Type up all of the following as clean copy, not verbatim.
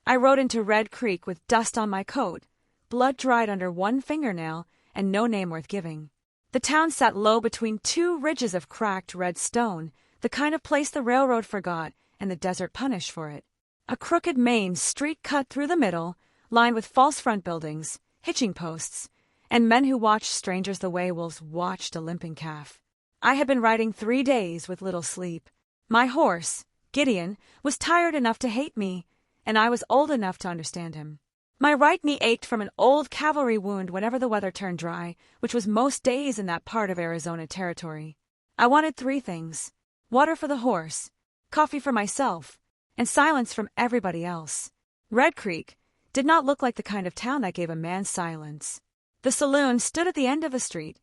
I rode into Red Creek with dust on my coat, blood dried under one fingernail, and no name worth giving. The town sat low between two ridges of cracked red stone, the kind of place the railroad forgot and the desert punished for it. A crooked main street cut through the middle, lined with false front buildings, hitching posts, and men who watched strangers the way wolves watched a limping calf. I had been riding 3 days with little sleep. My horse, Gideon, was tired enough to hate me, and I was old enough to understand him. My right knee ached from an old cavalry wound whenever the weather turned dry, which was most days in that part of Arizona territory. I wanted 3 things: water for the horse, coffee for myself, and silence from everybody else. Red Creek did not look like the kind of town that gave a man silence. The saloon stood at the end of a street,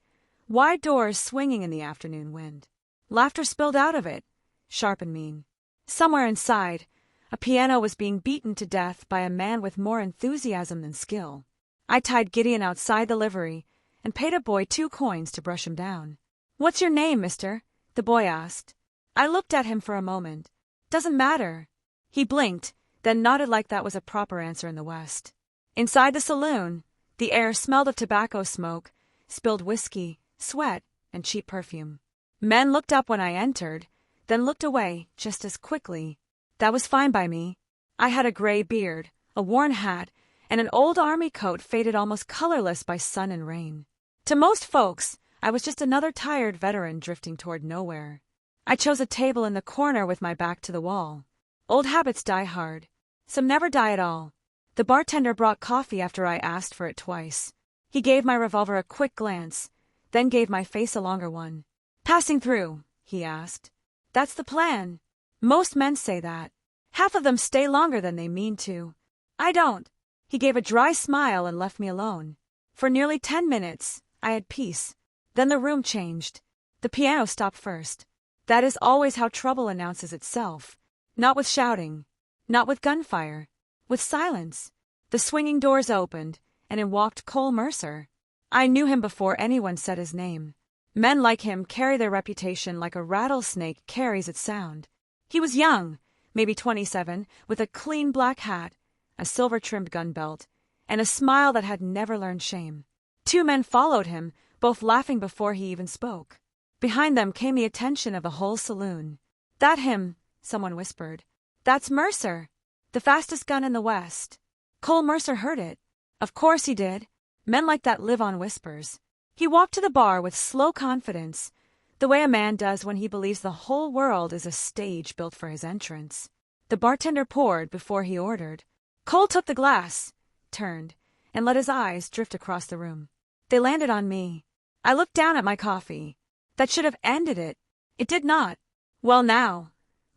wide doors swinging in the afternoon wind. Laughter spilled out of it, sharp and mean. Somewhere inside, a piano was being beaten to death by a man with more enthusiasm than skill. I tied Gideon outside the livery and paid a boy 2 coins to brush him down. "What's your name, mister?" the boy asked. I looked at him for a moment. "Doesn't matter." He blinked, then nodded like that was a proper answer in the West. Inside the saloon, the air smelled of tobacco smoke, spilled whiskey, sweat, and cheap perfume. Men looked up when I entered, then looked away just as quickly. That was fine by me. I had a gray beard, a worn hat, and an old army coat faded almost colorless by sun and rain. To most folks, I was just another tired veteran drifting toward nowhere. I chose a table in the corner with my back to the wall. Old habits die hard. Some never die at all. The bartender brought coffee after I asked for it twice. He gave my revolver a quick glance, then gave my face a longer one. "Passing through?" he asked. "That's the plan. Most men say that. Half of them stay longer than they mean to. I don't." He gave a dry smile and left me alone. For nearly 10 minutes, I had peace. Then the room changed. The piano stopped first. That is always how trouble announces itself. Not with shouting, not with gunfire, with silence. The swinging doors opened, and in walked Cole Mercer. I knew him before anyone said his name. Men like him carry their reputation like a rattlesnake carries its sound. He was young, maybe 27, with a clean black hat, a silver-trimmed gun belt, and a smile that had never learned shame. 2 men followed him, both laughing before he even spoke. Behind them came the attention of the whole saloon. "That him," someone whispered. "That's Mercer, the fastest gun in the West." Cole Mercer heard it. Of course he did. Men like that live on whispers. He walked to the bar with slow confidence, the way a man does when he believes the whole world is a stage built for his entrance. The bartender poured before he ordered. Cole took the glass, turned, and let his eyes drift across the room. They landed on me. I looked down at my coffee. That should have ended it. It did not. "Well now,"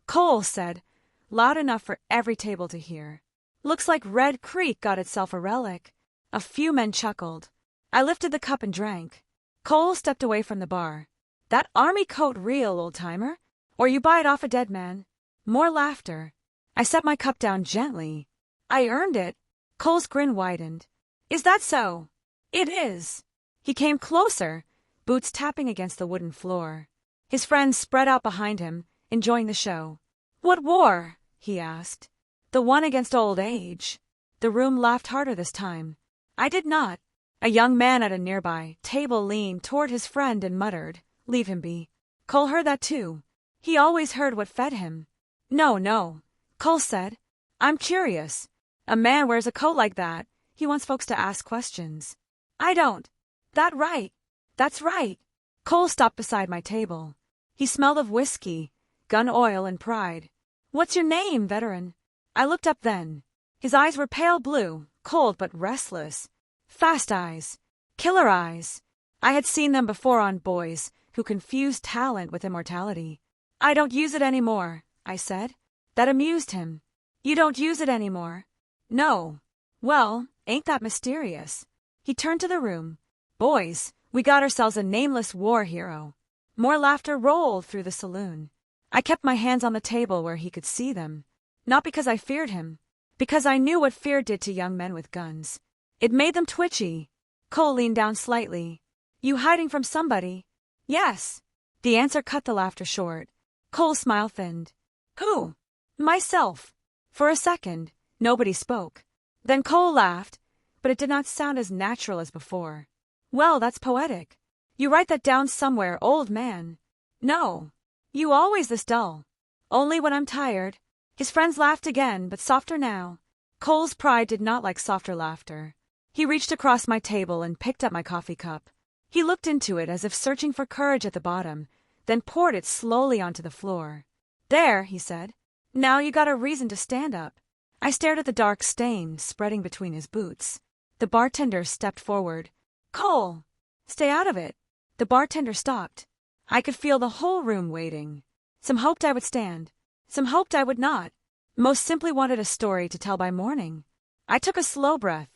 Cole said, loud enough for every table to hear. "Looks like Red Creek got itself a relic." A few men chuckled. I lifted the cup and drank. Cole stepped away from the bar. "That army coat real, old-timer? Or you buy it off a dead man?" More laughter. I set my cup down gently. "I earned it." Cole's grin widened. "Is that so?" "It is." He came closer, boots tapping against the wooden floor. His friends spread out behind him, enjoying the show. "What war?" he asked. "The one against old age." The room laughed harder this time. I did not. A young man at a nearby table leaned toward his friend and muttered, "Leave him be." Cole heard that too. He always heard what fed him. No, Cole said. "I'm curious. A man wears a coat like that. He wants folks to ask questions." "I don't." "That right. That's right." Cole stopped beside my table. He smelled of whiskey, gun oil, and pride. "What's your name, veteran?" I looked up then. His eyes were pale blue, cold but restless. Fast eyes. Killer eyes. I had seen them before on boys who confused talent with immortality. "I don't use it anymore," I said. That amused him. "You don't use it anymore?" "No." "Well, ain't that mysterious?" He turned to the room. "Boys, we got ourselves a nameless war hero." More laughter rolled through the saloon. I kept my hands on the table where he could see them. Not because I feared him. Because I knew what fear did to young men with guns. It made them twitchy. Cole leaned down slightly. "You hiding from somebody?" "Yes." The answer cut the laughter short. Cole's smile thinned. "Who?" "Myself." For a second, Nobody spoke. Then Cole laughed, but it did not sound as natural as before. Well, that's poetic. You write that down somewhere, old man. No. You always this dull. Only when I'm tired. His friends laughed again, but softer now. Cole's pride did not like softer laughter. He reached across my table and picked up my coffee cup. He looked into it as if searching for courage at the bottom, then poured it slowly onto the floor. There, he said. Now you got a reason to stand up. I stared at the dark stain spreading between his boots. The bartender stepped forward. Cole! Stay out of it. The bartender stopped. I could feel the whole room waiting. Some hoped I would stand. Some hoped I would not. Most simply wanted a story to tell by morning. I took a slow breath.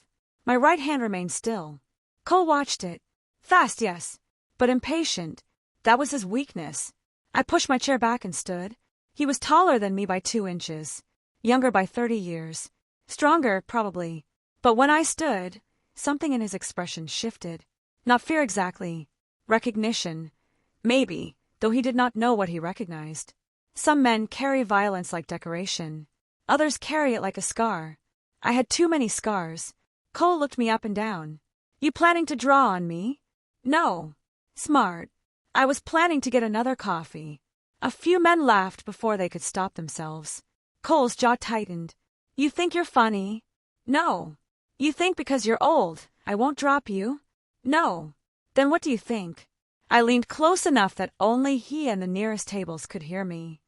My right hand remained still. Cole watched it. Fast, yes, but impatient. That was his weakness. I pushed my chair back and stood. He was taller than me by 2 inches. Younger by 30 years. Stronger, probably. But when I stood, something in his expression shifted. Not fear exactly. Recognition. Maybe, though he did not know what he recognized. Some men carry violence like decoration. Others carry it like a scar. I had too many scars. Cole looked me up and down. You planning to draw on me? No. Smart. I was planning to get another coffee. A few men laughed before they could stop themselves. Cole's jaw tightened. You think you're funny? No. You think because you're old, I won't drop you? No. Then what do you think? I leaned close enough that only he and the nearest tables could hear me.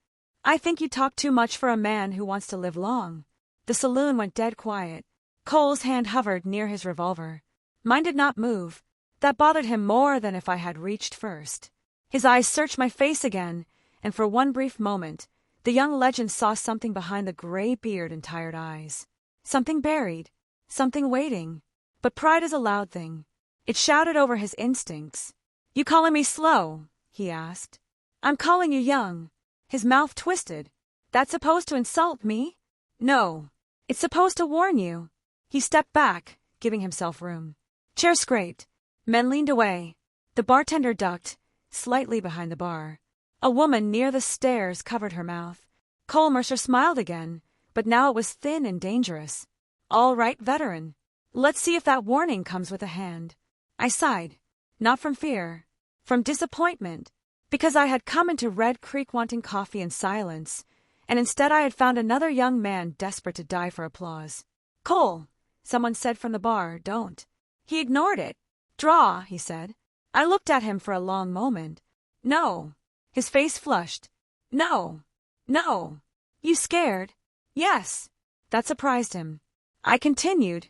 I think you talk too much for a man who wants to live long. The saloon went dead quiet. Cole's hand hovered near his revolver. Mine did not move. That bothered him more than if I had reached first. His eyes searched my face again, and for one brief moment, the young legend saw something behind the gray beard and tired eyes. Something buried. Something waiting. But pride is a loud thing. It shouted over his instincts. You calling me slow? He asked. I'm calling you young. His mouth twisted. That's supposed to insult me? No. It's supposed to warn you. He stepped back, giving himself room. Chair scraped. Men leaned away. The bartender ducked, slightly behind the bar. A woman near the stairs covered her mouth. Cole Mercer smiled again, but now it was thin and dangerous. All right, veteran. Let's see if that warning comes with a hand. I sighed. Not from fear. From disappointment. Because I had come into Red Creek wanting coffee and silence, and instead I had found another young man desperate to die for applause. Cole, someone said from the bar, don't. He ignored it. Draw, he said. I looked at him for a long moment. No. His face flushed. No. No. You scared? Yes. That surprised him. I continued.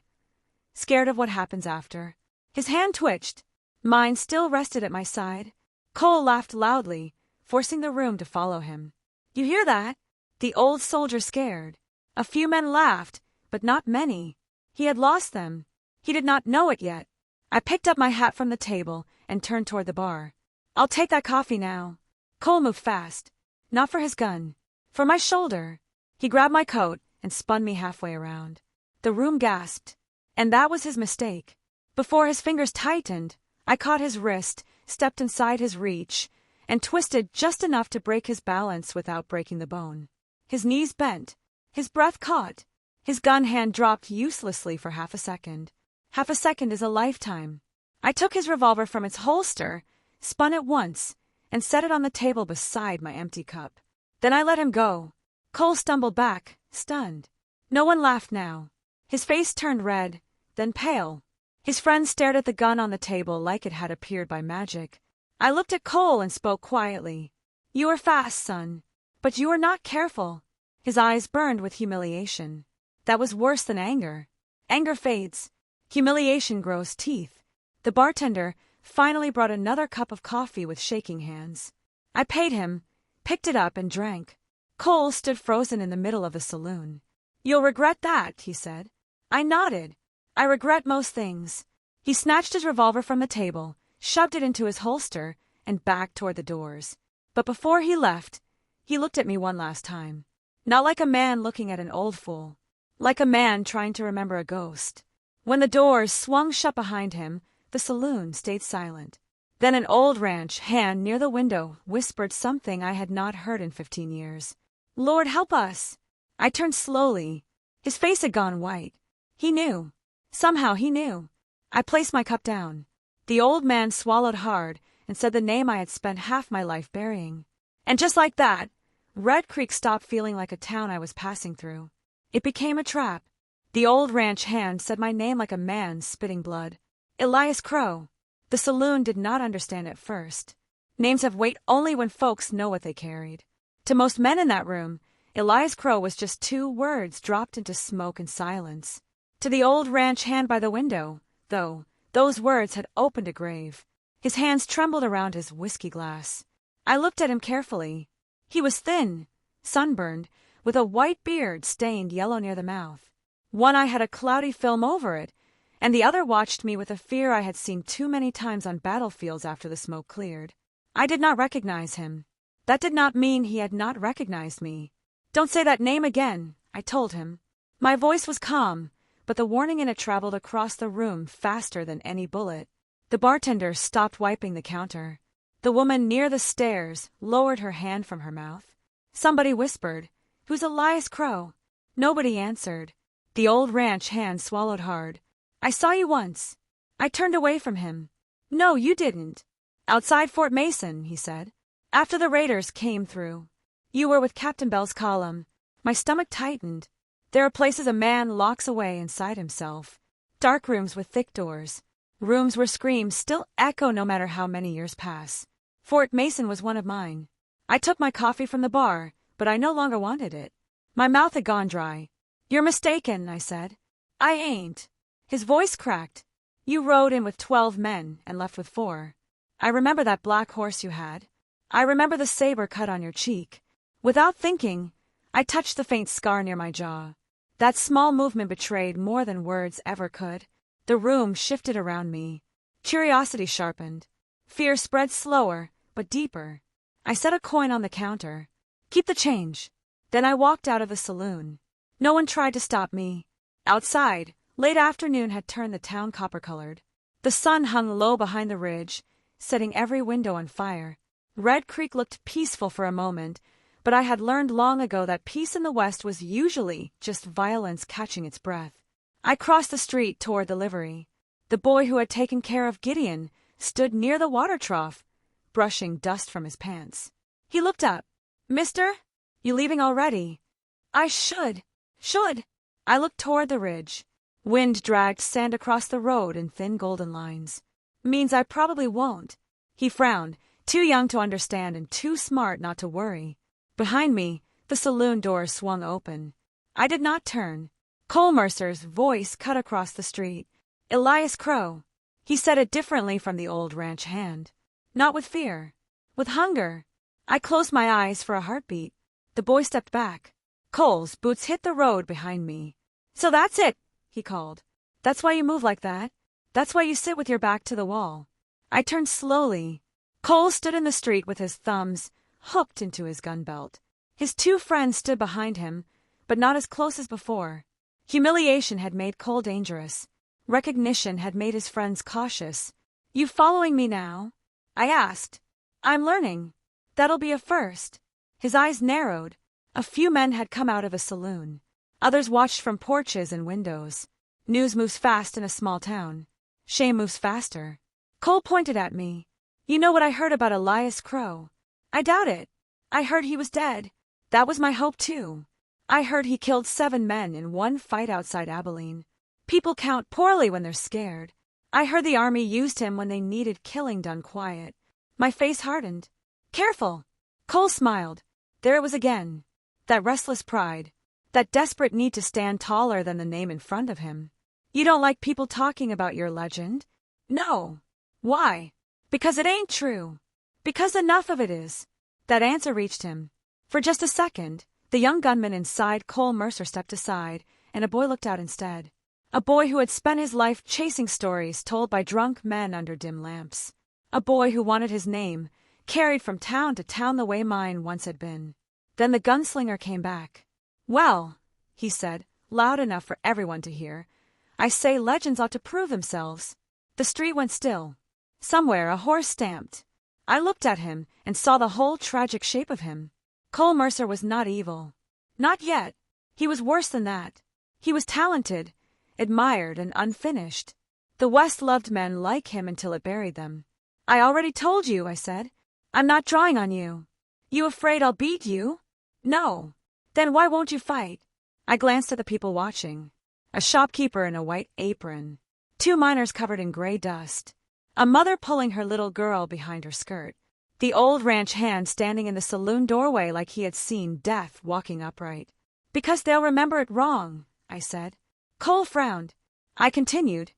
Scared of what happens after. His hand twitched. Mine still rested at my side. Cole laughed loudly, forcing the room to follow him. You hear that? The old soldier scared. A few men laughed, but not many. He had lost them. He did not know it yet. I picked up my hat from the table and turned toward the bar. I'll take that coffee now. Cole moved fast. Not for his gun. For my shoulder. He grabbed my coat and spun me halfway around. The room gasped. And that was his mistake. Before his fingers tightened, I caught his wrist, stepped inside his reach, and twisted just enough to break his balance without breaking the bone. His knees bent. His breath caught. His gun hand dropped uselessly for half a second. Half a second is a lifetime. I took his revolver from its holster, spun it once, and set it on the table beside my empty cup. Then I let him go. Cole stumbled back, stunned. No one laughed now. His face turned red, then pale. His friends stared at the gun on the table like it had appeared by magic. I looked at Cole and spoke quietly. You were fast, son, but you were not careful. His eyes burned with humiliation. That was worse than anger. Anger fades. Humiliation grows teeth. The bartender finally brought another cup of coffee with shaking hands. I paid him, picked it up, and drank. Cole stood frozen in the middle of the saloon. You'll regret that, he said. I nodded. I regret most things. He snatched his revolver from the table, shoved it into his holster, and backed toward the doors. But before he left, he looked at me one last time. Not like a man looking at an old fool. Like a man trying to remember a ghost. When the doors swung shut behind him, the saloon stayed silent. Then an old ranch hand near the window whispered something I had not heard in 15 years. Lord help us! I turned slowly. His face had gone white. He knew. Somehow he knew. I placed my cup down. The old man swallowed hard and said the name I had spent half my life burying. And just like that, Red Creek stopped feeling like a town I was passing through. It became a trap. The old ranch hand said my name like a man spitting blood. Elias Crow. The saloon did not understand at first. Names have weight only when folks know what they carried. To most men in that room, Elias Crow was just 2 words dropped into smoke and silence. To the old ranch hand by the window, though, those words had opened a grave. His hands trembled around his whiskey glass. I looked at him carefully. He was thin, sunburned, with a white beard stained yellow near the mouth. One eye had a cloudy film over it, and the other watched me with a fear I had seen too many times on battlefields after the smoke cleared. I did not recognize him. That did not mean he had not recognized me. "Don't say that name again," I told him. My voice was calm, but the warning in it traveled across the room faster than any bullet. The bartender stopped wiping the counter. The woman near the stairs lowered her hand from her mouth. Somebody whispered, "Who's Elias Crow?" Nobody answered. The old ranch hand swallowed hard. "I saw you once." I turned away from him. "No, you didn't." "Outside Fort Mason," he said. "After the raiders came through. You were with Captain Bell's column." My stomach tightened. There are places a man locks away inside himself. Dark rooms with thick doors. Rooms where screams still echo no matter how many years pass. Fort Mason was one of mine. I took my coffee from the bar, but I no longer wanted it. My mouth had gone dry. "You're mistaken," I said. "I ain't." His voice cracked. "You rode in with 12 men and left with 4. I remember that black horse you had. I remember the saber cut on your cheek." Without thinking, I touched the faint scar near my jaw. That small movement betrayed more than words ever could. The room shifted around me. Curiosity sharpened. Fear spread slower, but deeper. I set a coin on the counter. "Keep the change." Then I walked out of the saloon. No one tried to stop me. Outside, late afternoon had turned the town copper-colored. The sun hung low behind the ridge, setting every window on fire. Red Creek looked peaceful for a moment, but I had learned long ago that peace in the West was usually just violence catching its breath. I crossed the street toward the livery. The boy who had taken care of Gideon stood near the water trough, brushing dust from his pants. He looked up. "Mister, you leaving already?" "I should. I looked toward the ridge. Wind dragged sand across the road in thin golden lines. "Means I probably won't." He frowned, too young to understand and too smart not to worry. Behind me, the saloon door swung open. I did not turn. Cole Mercer's voice cut across the street. "Elias Crow." He said it differently from the old ranch hand. Not with fear. With hunger. I closed my eyes for a heartbeat. The boy stepped back. Cole's boots hit the road behind me. "So that's it," he called. "That's why you move like that. That's why you sit with your back to the wall." I turned slowly. Cole stood in the street with his thumbs hooked into his gun belt. His 2 friends stood behind him, but not as close as before. Humiliation had made Cole dangerous. Recognition had made his friends cautious. "You following me now?" I asked. "I'm learning. That'll be a first." His eyes narrowed. A few men had come out of a saloon. Others watched from porches and windows. News moves fast in a small town. Shame moves faster. Cole pointed at me. "You know what I heard about Elias Crow?" "I doubt it. I heard he was dead. That was my hope, too. I heard he killed 7 men in one fight outside Abilene. People count poorly when they're scared. I heard the army used him when they needed killing done quiet." My face hardened. "Careful." Cole smiled. There it was again. That restless pride. That desperate need to stand taller than the name in front of him. "You don't like people talking about your legend?" "No." "Why?" "Because it ain't true." "Because enough of it is." That answer reached him. For just a second, the young gunman inside Cole Mercer stepped aside, and a boy looked out instead. A boy who had spent his life chasing stories told by drunk men under dim lamps. A boy who wanted his name, carried from town to town the way mine once had been. Then the gunslinger came back. "Well," he said, loud enough for everyone to hear, "I say legends ought to prove themselves." The street went still. Somewhere a horse stamped. I looked at him and saw the whole tragic shape of him. Cole Mercer was not evil. Not yet. He was worse than that. He was talented, admired, and unfinished. The West loved men like him until it buried them. I already told you, I said. I'm not drawing on you. You afraid I'll beat you? No. Then why won't you fight? I glanced at the people watching. A shopkeeper in a white apron. 2 miners covered in gray dust. A mother pulling her little girl behind her skirt. The old ranch hand standing in the saloon doorway like he had seen death walking upright. Because they'll remember it wrong, I said. Cole frowned. I continued.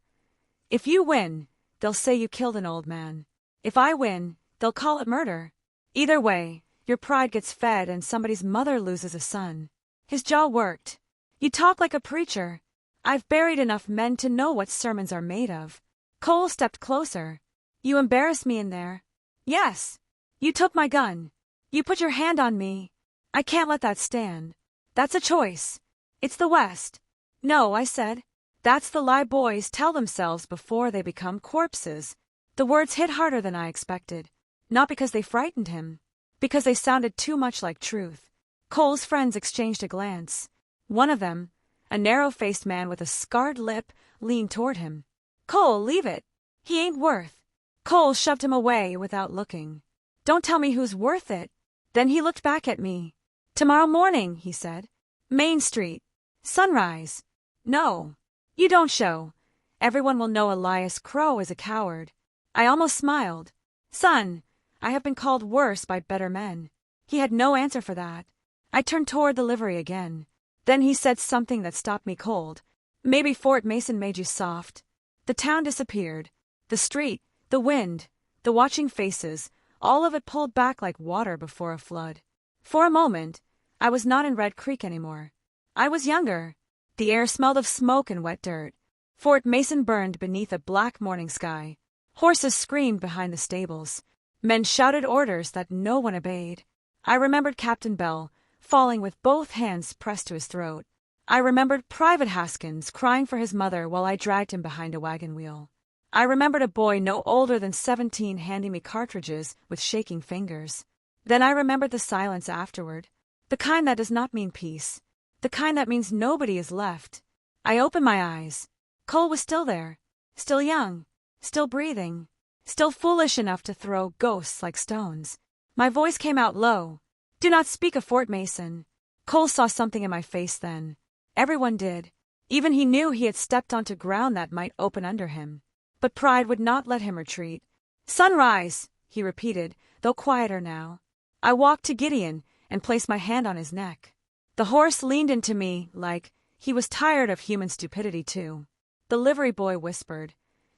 If you win, they'll say you killed an old man. If I win, they'll call it murder. Either way, your pride gets fed and somebody's mother loses a son. His jaw worked. You talk like a preacher. I've buried enough men to know what sermons are made of. Cole stepped closer. You embarrassed me in there. Yes. You took my gun. You put your hand on me. I can't let that stand. That's a choice. It's the West. No, I said. That's the lie boys tell themselves before they become corpses. The words hit harder than I expected. Not because they frightened him. Because they sounded too much like truth. Cole's friends exchanged a glance. One of them, a narrow-faced man with a scarred lip, leaned toward him. Cole, leave it. He ain't worth. Cole shoved him away without looking. Don't tell me who's worth it. Then he looked back at me. Tomorrow morning, he said. Main Street. Sunrise. No. You don't show. Everyone will know Elias Crow is a coward. I almost smiled. Son, I have been called worse by better men. He had no answer for that. I turned toward the livery again. Then he said something that stopped me cold. Maybe Fort Mason made you soft. The town disappeared. The street, the wind, the watching faces, all of it pulled back like water before a flood. For a moment, I was not in Red Creek anymore. I was younger. The air smelled of smoke and wet dirt. Fort Mason burned beneath a black morning sky. Horses screamed behind the stables. Men shouted orders that no one obeyed. I remembered Captain Bell, falling with both hands pressed to his throat. I remembered Private Haskins crying for his mother while I dragged him behind a wagon wheel. I remembered a boy no older than 17 handing me cartridges with shaking fingers. Then I remembered the silence afterward. The kind that does not mean peace. The kind that means nobody is left. I opened my eyes. Cole was still there. Still young. Still breathing. Still foolish enough to throw ghosts like stones. My voice came out low. Do not speak of Fort Mason. Cole saw something in my face then. Everyone did. Even he knew he had stepped onto ground that might open under him. But pride would not let him retreat. Sunrise, he repeated, though quieter now. I walked to Gideon and placed my hand on his neck. The horse leaned into me like he was tired of human stupidity too. The livery boy whispered,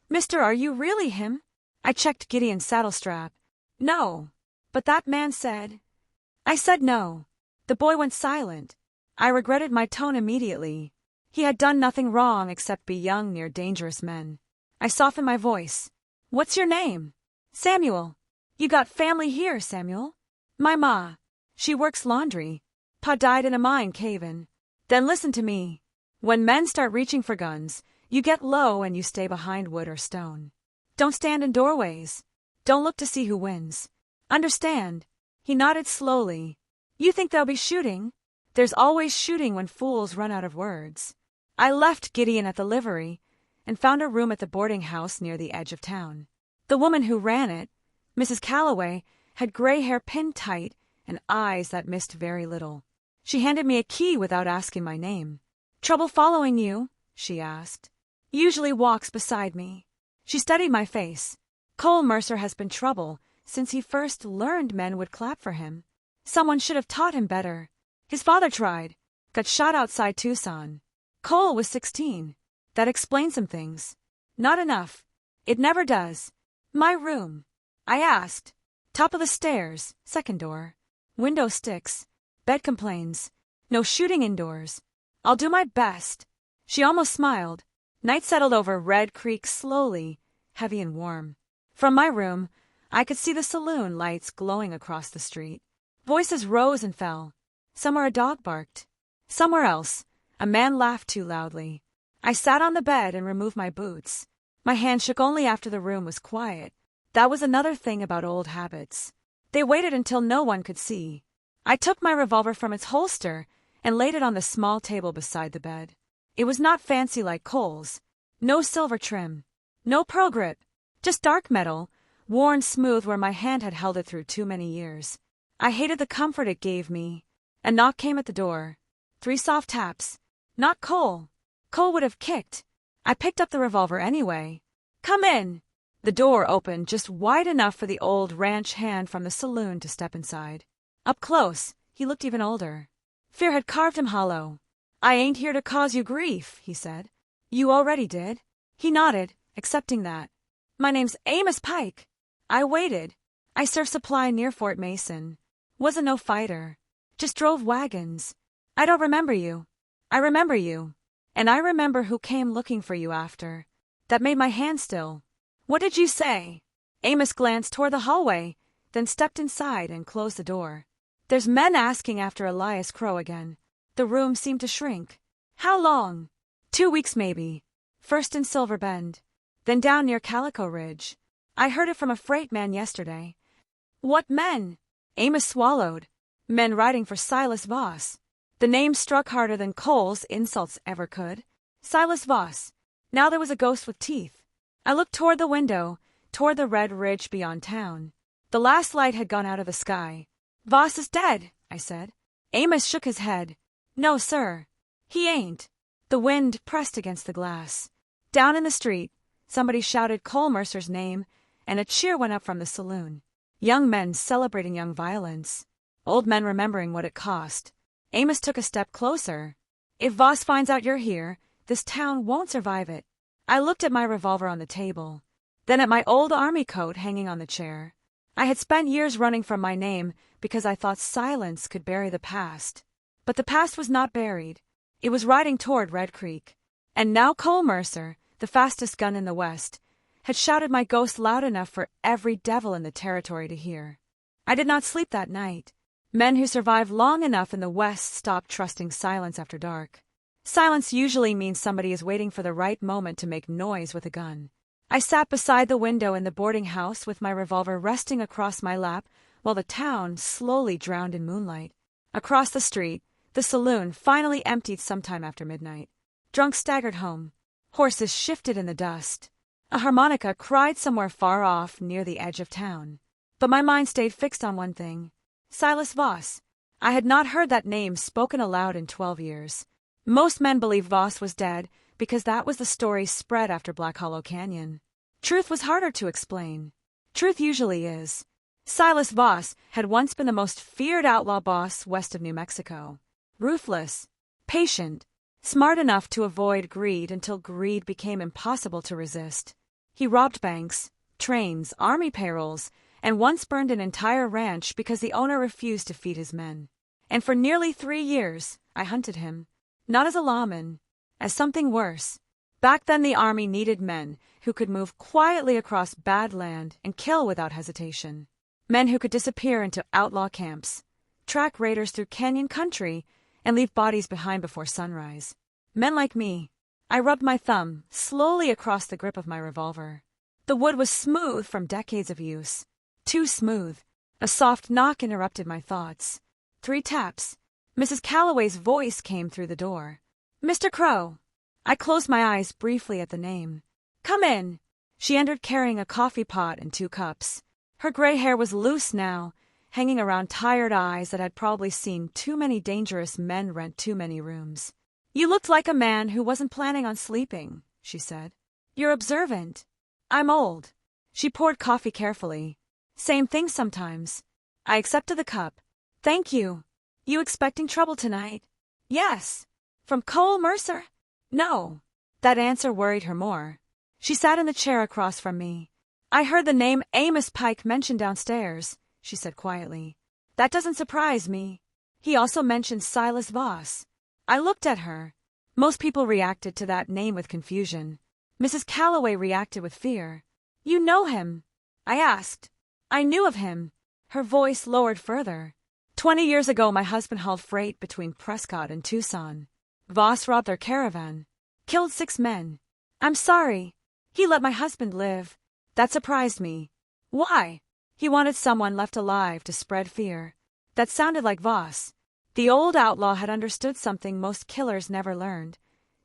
Mister, are you really him? I checked Gideon's saddle strap. No. But that man said. I said no. The boy went silent. I regretted my tone immediately. He had done nothing wrong except be young near dangerous men. I softened my voice. What's your name? Samuel. You got family here, Samuel? My ma. She works laundry. Pa died in a mine cave-in. Then listen to me. When men start reaching for guns, you get low and you stay behind wood or stone. Don't stand in doorways. Don't look to see who wins. Understand? He nodded slowly. You think there'll be shooting? There's always shooting when fools run out of words. I left Gideon at the livery and found a room at the boarding house near the edge of town. The woman who ran it, Mrs. Calloway, had gray hair pinned tight and eyes that missed very little. She handed me a key without asking my name. Trouble following you? She asked. Usually walks beside me. She studied my face. Cole Mercer has been trouble since he first learned men would clap for him. Someone should have taught him better. His father tried. Got shot outside Tucson. Cole was 16. That explains some things. Not enough. It never does. My room. I asked. Top of the stairs. Second door. Window sticks. Bed complains. No shooting indoors. I'll do my best. She almost smiled. Night settled over Red Creek slowly, heavy and warm. From my room, I could see the saloon lights glowing across the street. Voices rose and fell. Somewhere a dog barked. Somewhere else, a man laughed too loudly. I sat on the bed and removed my boots. My hand shook only after the room was quiet. That was another thing about old habits. They waited until no one could see. I took my revolver from its holster and laid it on the small table beside the bed. It was not fancy like Cole's. No silver trim. No pearl grip. Just dark metal, worn smooth where my hand had held it through too many years. I hated the comfort it gave me. A knock came at the door. 3 soft taps. Not Cole. Cole would have kicked. I picked up the revolver anyway. Come in. The door opened just wide enough for the old ranch hand from the saloon to step inside. Up close, he looked even older. Fear had carved him hollow. I ain't here to cause you grief, he said. You already did. He nodded, accepting that. My name's Amos Pike. I waited. I served supply near Fort Mason. Wasn't no fighter. Just drove wagons. I don't remember you. I remember you. And I remember who came looking for you after. That made my hand still. What did you say? Amos glanced toward the hallway, then stepped inside and closed the door. There's men asking after Elias Crow again. The room seemed to shrink. How long? 2 weeks maybe. First in Silver Bend. Then down near Calico Ridge. I heard it from a freight man yesterday. What men? Amos swallowed. Men riding for Silas Voss. The name struck harder than Cole's insults ever could. Silas Voss. Now there was a ghost with teeth. I looked toward the window, toward the red ridge beyond town. The last light had gone out of the sky. Voss is dead, I said. Amos shook his head. No, sir. He ain't. The wind pressed against the glass. Down in the street, somebody shouted Cole Mercer's name, and a cheer went up from the saloon. Young men celebrating young violence. Old men remembering what it cost. Amos took a step closer. If Voss finds out you're here, this town won't survive it. I looked at my revolver on the table, then at my old army coat hanging on the chair. I had spent years running from my name because I thought silence could bury the past. But the past was not buried. It was riding toward Red Creek. And now Cole Mercer, the fastest gun in the West, had shouted my ghost loud enough for every devil in the territory to hear. I did not sleep that night. Men who survive long enough in the West stop trusting silence after dark. Silence usually means somebody is waiting for the right moment to make noise with a gun. I sat beside the window in the boarding house with my revolver resting across my lap while the town slowly drowned in moonlight. Across the street, the saloon finally emptied sometime after midnight. Drunks staggered home. Horses shifted in the dust. A harmonica cried somewhere far off near the edge of town. But my mind stayed fixed on one thing. Silas Voss. I had not heard that name spoken aloud in 12 years. Most men believed Voss was dead because that was the story spread after Black Hollow Canyon. Truth was harder to explain. Truth usually is. Silas Voss had once been the most feared outlaw boss west of New Mexico. Ruthless, patient, smart enough to avoid greed until greed became impossible to resist. He robbed banks, trains, army payrolls, and once burned an entire ranch because the owner refused to feed his men. And for nearly 3 years, I hunted him. Not as a lawman, as something worse. Back then the army needed men who could move quietly across bad land and kill without hesitation. Men who could disappear into outlaw camps, track raiders through canyon country, and leave bodies behind before sunrise. Men like me. I rubbed my thumb slowly across the grip of my revolver. The wood was smooth from decades of use. Too smooth. A soft knock interrupted my thoughts. 3 taps. Mrs. Calloway's voice came through the door. Mr. Crow. I closed my eyes briefly at the name. Come in. She entered carrying a coffee pot and 2 cups. Her gray hair was loose now, hanging around tired eyes that had probably seen too many dangerous men rent too many rooms. You looked like a man who wasn't planning on sleeping, she said. You're observant. I'm old. She poured coffee carefully. Same thing sometimes. I accepted the cup. Thank you. You expecting trouble tonight? Yes. From Cole Mercer? No. That answer worried her more. She sat in the chair across from me. I heard the name Amos Pike mentioned downstairs, she said quietly. That doesn't surprise me. He also mentioned Silas Voss. I looked at her. Most people reacted to that name with confusion. Mrs. Calloway reacted with fear. You know him? I asked. I knew of him. Her voice lowered further. 20 years ago my husband hauled freight between Prescott and Tucson. Voss robbed their caravan. Killed 6 men. I'm sorry. He let my husband live. That surprised me. Why? He wanted someone left alive to spread fear. That sounded like Voss. The old outlaw had understood something most killers never learned.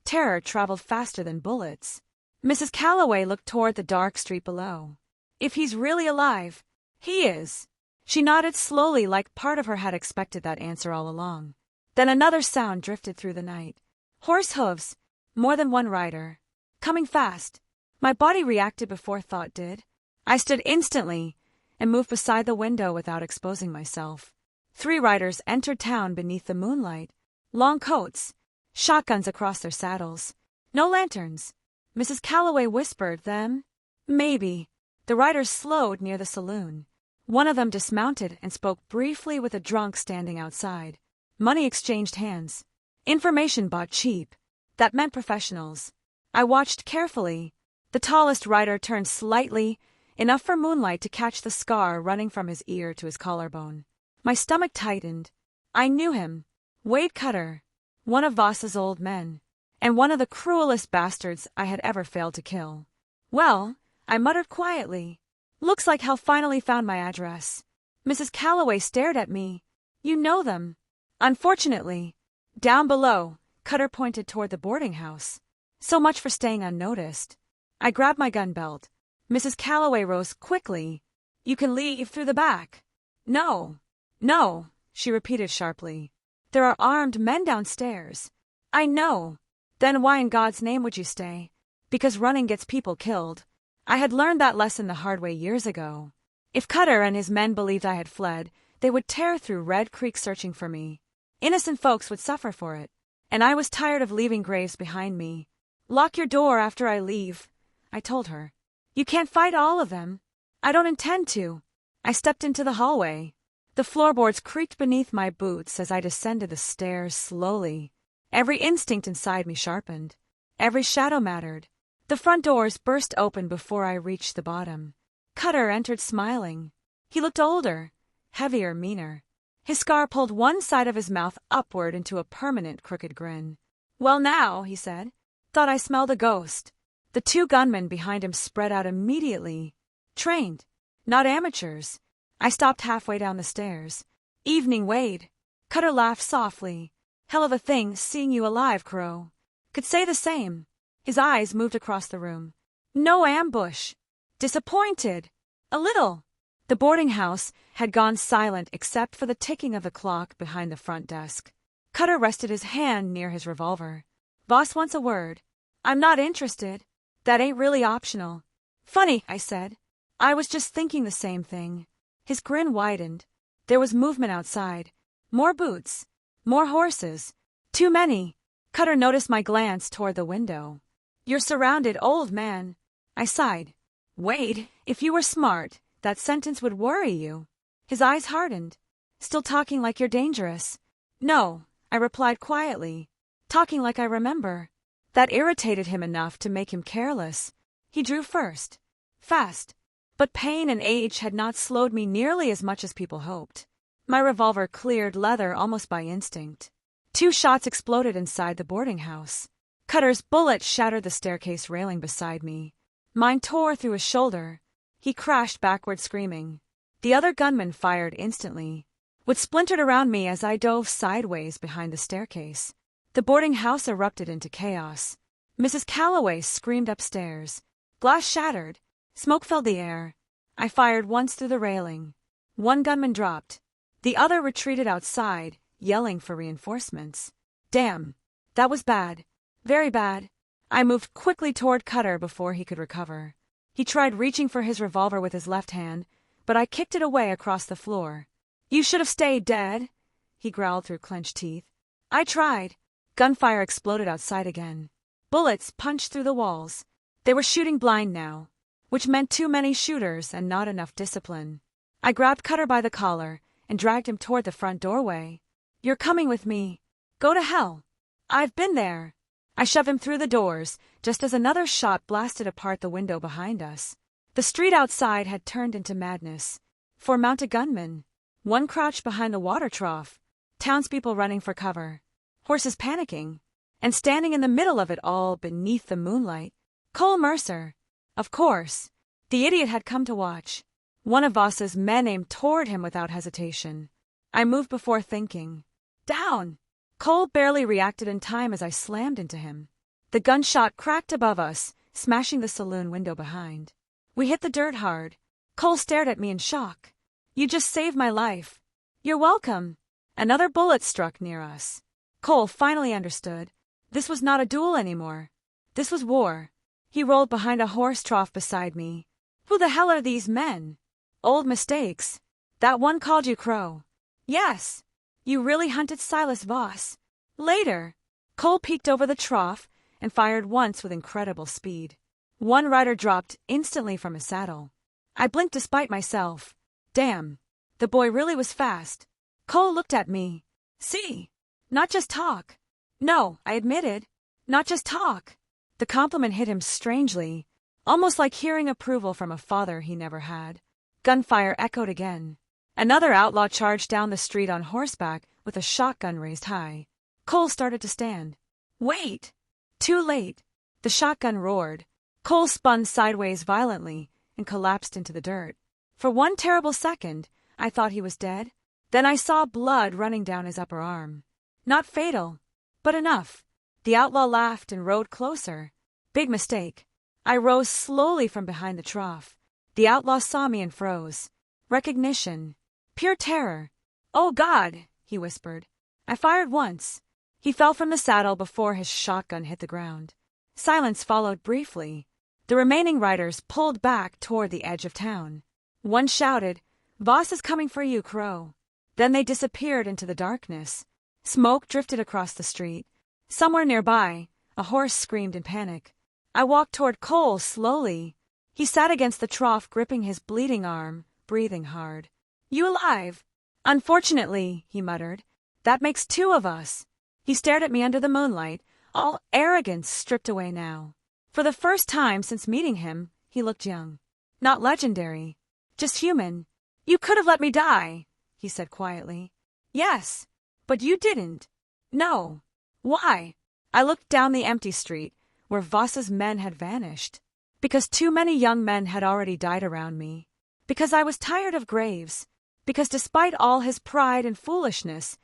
Terror traveled faster than bullets. Mrs. Calloway looked toward the dark street below. If he's really alive, he is. She nodded slowly, like part of her had expected that answer all along. Then another sound drifted through the night. Horse hooves. More than one rider. Coming fast. My body reacted before thought did. I stood instantly and moved beside the window without exposing myself. 3 riders entered town beneath the moonlight. Long coats. Shotguns across their saddles. No lanterns. Mrs. Calloway whispered, "Them?" "Maybe." The riders slowed near the saloon. One of them dismounted and spoke briefly with a drunk standing outside. Money exchanged hands. Information bought cheap. That meant professionals. I watched carefully. The tallest rider turned slightly, enough for moonlight to catch the scar running from his ear to his collarbone. My stomach tightened. I knew him. Wade Cutter. One of Voss's old men. And one of the cruelest bastards I had ever failed to kill. "Well," I muttered quietly. "Looks like Hal finally found my address." Mrs. Calloway stared at me. "You know them." "Unfortunately." "Down below." Cutter pointed toward the boarding house. So much for staying unnoticed. I grabbed my gun belt. Mrs. Calloway rose quickly. "You can leave through the back." "No. No," she repeated sharply. "There are armed men downstairs." "I know." "Then why in God's name would you stay?" "Because running gets people killed." I had learned that lesson the hard way years ago. If Cutter and his men believed I had fled, they would tear through Red Creek searching for me. Innocent folks would suffer for it. And I was tired of leaving graves behind me. "Lock your door after I leave," I told her. "You can't fight all of them." "I don't intend to." I stepped into the hallway. The floorboards creaked beneath my boots as I descended the stairs slowly. Every instinct inside me sharpened. Every shadow mattered. The front doors burst open before I reached the bottom. Cutter entered smiling. He looked older, heavier, meaner. His scar pulled one side of his mouth upward into a permanent crooked grin. "Well now," he said. "Thought I smelled a ghost." The 2 gunmen behind him spread out immediately. Trained, not amateurs. I stopped halfway down the stairs. "Evening, Wade." Cutter laughed softly. "Hell of a thing seeing you alive, Crow." Could say the same. His eyes moved across the room. "No ambush." "Disappointed." "A little." The boarding house had gone silent except for the ticking of the clock behind the front desk. Cutter rested his hand near his revolver. "Boss wants a word." "I'm not interested." "That ain't really optional." "Funny," I said. "I was just thinking the same thing." His grin widened. There was movement outside. More boots. More horses. Too many. Cutter noticed my glance toward the window. "You're surrounded, old man." I sighed. "Wade, if you were smart, that sentence would worry you." His eyes hardened. "Still talking like you're dangerous." "No," I replied quietly. "Talking like I remember." That irritated him enough to make him careless. He drew first. Fast. But pain and age had not slowed me nearly as much as people hoped. My revolver cleared leather almost by instinct. 2 shots exploded inside the boarding house. Cutter's bullet shattered the staircase railing beside me. Mine tore through his shoulder. He crashed backward screaming. The other gunman fired instantly. Wood splintered around me as I dove sideways behind the staircase. The boarding house erupted into chaos. Mrs. Calloway screamed upstairs. Glass shattered. Smoke filled the air. I fired once through the railing. 1 gunman dropped. The other retreated outside, yelling for reinforcements. Damn. That was bad. Very bad. I moved quickly toward Cutter before he could recover. He tried reaching for his revolver with his left hand, but I kicked it away across the floor. "You should have stayed dead," he growled through clenched teeth. I tried. Gunfire exploded outside again. Bullets punched through the walls. They were shooting blind now, which meant too many shooters and not enough discipline. I grabbed Cutter by the collar and dragged him toward the front doorway. "You're coming with me." "Go to hell." "I've been there." I shoved him through the doors, just as another shot blasted apart the window behind us. The street outside had turned into madness. 4 mounted gunmen. 1 crouched behind the water trough. Townspeople running for cover. Horses panicking. And standing in the middle of it all, beneath the moonlight, Cole Mercer. Of course. The idiot had come to watch. One of Voss's men aimed toward him without hesitation. I moved before thinking. "Down!" Cole barely reacted in time as I slammed into him. The gunshot cracked above us, smashing the saloon window behind. We hit the dirt hard. Cole stared at me in shock. You just saved my life. You're welcome. Another bullet struck near us. Cole finally understood. This was not a duel anymore. This was war. He rolled behind a horse trough beside me. Who the hell are these men? Old mistakes. That one called you Crow. Yes. You really hunted Silas Voss. Later. Cole peeked over the trough and fired once with incredible speed. One rider dropped instantly from his saddle. I blinked despite myself. Damn. The boy really was fast. Cole looked at me. See? Not just talk. No, I admitted. Not just talk. The compliment hit him strangely, almost like hearing approval from a father he never had. Gunfire echoed again. Another outlaw charged down the street on horseback with a shotgun raised high. Cole started to stand. Wait! Too late. The shotgun roared. Cole spun sideways violently and collapsed into the dirt. For one terrible second, I thought he was dead. Then I saw blood running down his upper arm. Not fatal, but enough. The outlaw laughed and rode closer. Big mistake. I rose slowly from behind the trough. The outlaw saw me and froze. Recognition. Pure terror. Oh God, he whispered. I fired once. He fell from the saddle before his shotgun hit the ground. Silence followed briefly. The remaining riders pulled back toward the edge of town. One shouted, Voss is coming for you, Crow. Then they disappeared into the darkness. Smoke drifted across the street. Somewhere nearby, a horse screamed in panic. I walked toward Cole slowly. He sat against the trough, gripping his bleeding arm, breathing hard. You alive? Unfortunately, he muttered. That makes two of us. He stared at me under the moonlight, all arrogance stripped away now. For the first time since meeting him, he looked young. Not legendary. Just human. You could have let me die, he said quietly. Yes, but you didn't. No. Why? I looked down the empty street, where Voss's men had vanished. Because too many young men had already died around me. Because I was tired of graves. Because despite all his pride and foolishness,